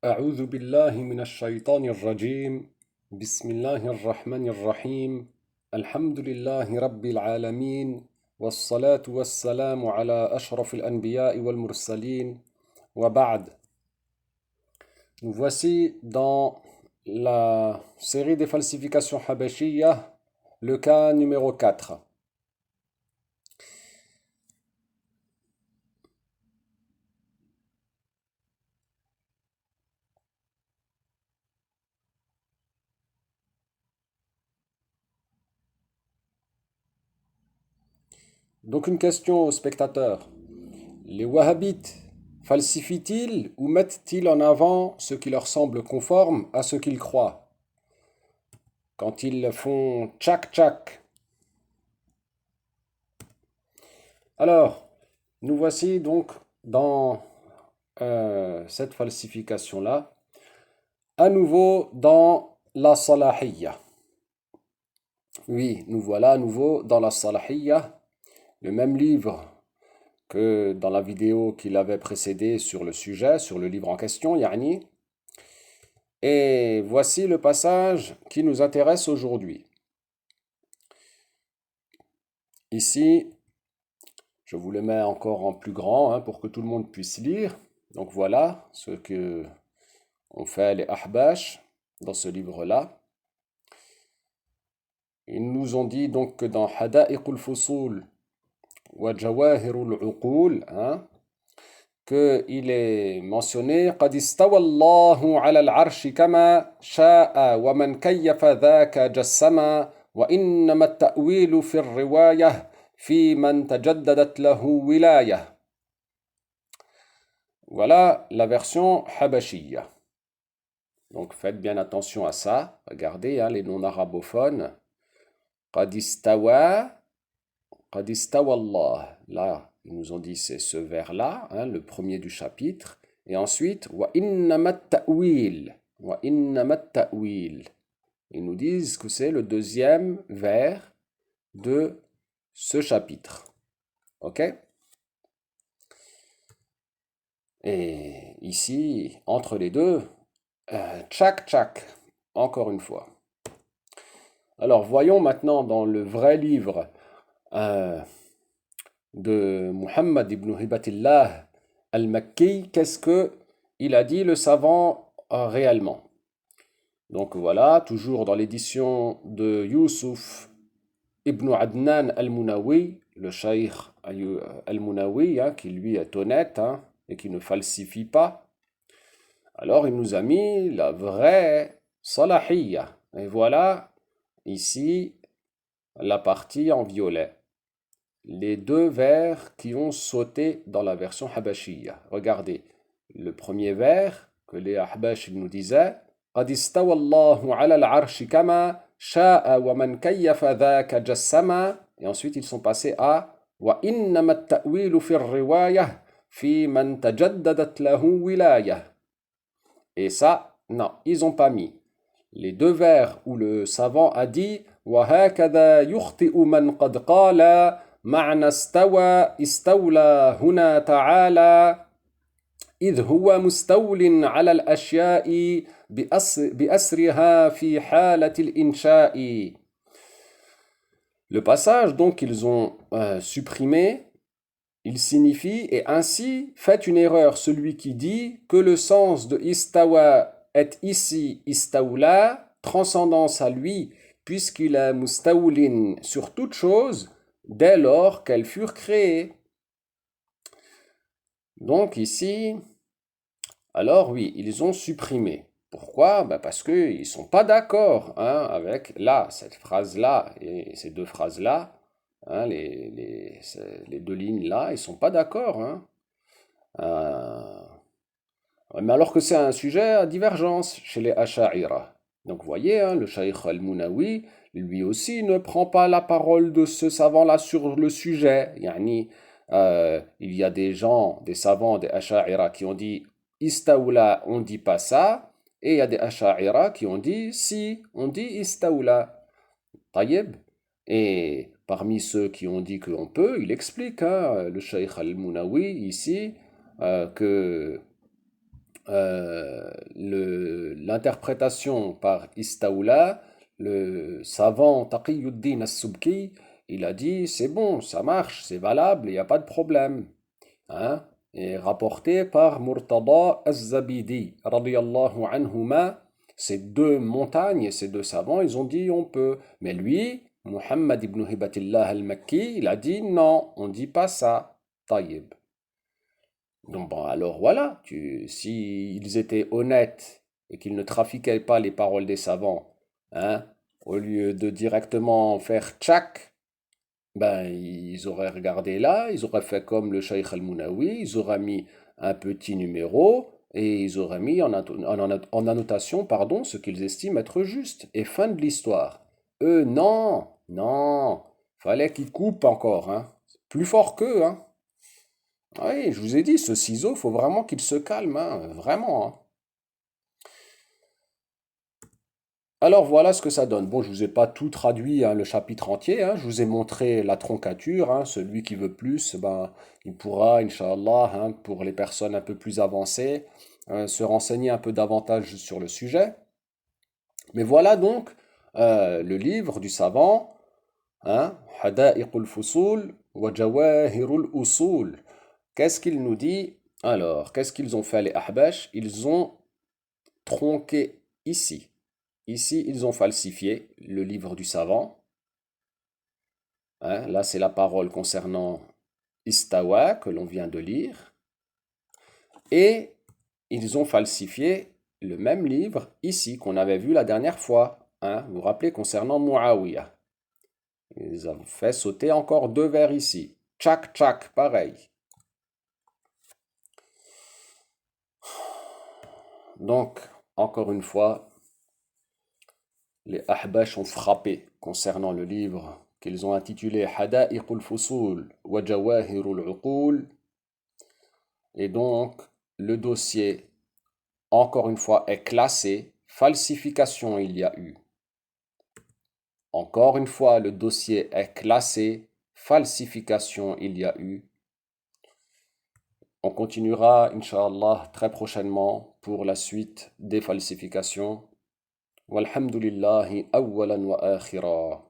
أعوذ بالله من الشيطان الرجيم بسم الله الرحمن الرحيم الحمد لله رب العالمين والصلاة والسلام على أشرف الأنبياء والمرسلين وبعد. Nous voici dans la série des falsifications habashiyya, le cas numéro 4. Donc une question aux spectateurs. Les wahhabites falsifient-ils ou mettent-ils en avant ce qui leur semble conforme à ce qu'ils croient quand ils font tchak-tchak? Alors, nous voici donc dans cette falsification-là, à nouveau dans la salahiyya. Oui, nous voilà à nouveau dans la salahiyya, le même livre que dans la vidéo qui l'avait précédé sur le sujet, sur le livre en question, yani. Et voici le passage qui nous intéresse aujourd'hui. Ici, je vous le mets encore en plus grand pour que tout le monde puisse lire. Donc voilà ce que ont fait les Ahbash dans ce livre-là. Ils nous ont dit donc que dans Hada'iq al-Fusul wa Jawahir al-Uqul, qu'il est mentionné قد استوى الله على العرش كما شاء ومن كيف ذاك جسما وإنما التأويل في الرواية في من تجددت له ولاية. Voilà la version habashiyya. Donc faites bien attention à ça. Regardez les noms arabophones. قد استوى Allah. Là, ils nous ont dit c'est ce vers-là, le premier du chapitre. Et ensuite, wa innama ta'wil. Wa innama ta'wil. Ils nous disent que c'est le deuxième vers de ce chapitre. Ok? Et ici, entre les deux, tchak-tchak, encore une fois. Alors, voyons maintenant dans le vrai livre de Muhammad ibn Hibatillah al-Makki, qu'est-ce que il a dit le savant réellement. Donc voilà, toujours dans l'édition de Youssouf ibn Adnan al-Munawi, le shaykh al-Munawi, qui lui est honnête et qui ne falsifie pas. Alors il nous a mis la vraie salahiyya. Et voilà ici la partie en violet. Les deux vers qui ont sauté dans la version habashiyya. Regardez, le premier vers que les Ahbash nous disaient قد استوى الله على العرش كما شاء ومن كيف ذاك جسما. Et ensuite ils sont passés à وإنما التأويل في الرواية في من تجددت له ولاية. Et ça, non, ils n'ont pas mis. Les deux vers où le savant a dit وهكذا يخطئ من قد قال معنى استولى هنا تعالى إذ هو مستول على الأشياء بأسرها في حالة الإنشاء. Le passage donc qu'ils ont supprimé, il signifie et ainsi fait une erreur celui qui dit que le sens de istawa est ici istawla, transcendance à lui puisqu'il est mustawlin sur toute chose dès lors qu'elles furent créées. Donc ici, alors oui, ils ont supprimé. Pourquoi? Parce qu'ils ne sont pas d'accord avec cette phrase-là et ces deux phrases-là, les deux lignes-là, ils ne sont pas d'accord. Mais alors que c'est un sujet à divergence chez les Asha'ira. Donc vous voyez, le Shaykh al-Munawi, lui aussi ne prend pas la parole de ce savant-là sur le sujet. Il y a des gens, des savants, des Asha'ira qui ont dit Istawla, on ne dit pas ça. Et il y a des Asha'ira qui ont dit si, on dit Istawla. Taïeb. Et parmi ceux qui ont dit qu'on peut, il explique, le Shaykh al-Munawi ici, que l'interprétation par Istaoula, le savant Taqiyuddin as-Subki, il a dit c'est bon, ça marche, c'est valable, il n'y a pas de problème. Hein? Et rapporté par Murtada az-Zabidi, radiyallahu anhuma, ces deux montagnes, ces deux savants, ils ont dit on peut. Mais lui, Muhammad ibn Hibatillah al-Makki, il a dit non, on ne dit pas ça. Taïb. Donc bon, alors voilà, s'ils étaient honnêtes et qu'ils ne trafiquaient pas les paroles des savants, hein, au lieu de directement faire tchak, ben ils auraient regardé là, ils auraient fait comme le Cheikh Al-Mounawi, ils auraient mis un petit numéro et ils auraient mis en annotation, pardon, ce qu'ils estiment être juste. Et fin de l'histoire. Eux, non, non, fallait qu'ils coupent encore, hein. Plus fort qu'eux, hein. Oui, je vous ai dit, ce ciseau, faut vraiment qu'il se calme, hein, vraiment, hein. Alors voilà ce que ça donne. Bon, je vous ai pas tout traduit, hein, le chapitre entier, hein. Je vous ai montré la troncature, hein. Celui qui veut plus, ben, il pourra, Inch'Allah, hein, pour les personnes un peu plus avancées, se renseigner un peu davantage sur le sujet. Mais voilà donc le livre du savant, hein, Hada'iqul Fusul wa Jawahirul Usul. Qu'est-ce qu'il nous dit? Alors, qu'est-ce qu'ils ont fait les Ahbash? Ils ont tronqué ici. Ici, ils ont falsifié le livre du savant. Hein, là, c'est la parole concernant Istawa que l'on vient de lire. Et ils ont falsifié le même livre ici qu'on avait vu la dernière fois. Hein, vous vous rappelez concernant Muawiyah. Ils ont fait sauter encore deux vers ici. Tchak, tchak, pareil. Donc, encore une fois, les Ahbash ont frappé concernant le livre qu'ils ont intitulé Hada'iqul Fusul wa Jawahirul Uqul. Et donc, le dossier, encore une fois, est classé. Falsification, il y a eu. Encore une fois, le dossier est classé. Falsification, il y a eu. On continuera, Inch'Allah, très prochainement pour la suite des falsifications. Walhamdulillahi awwalan wa akhira.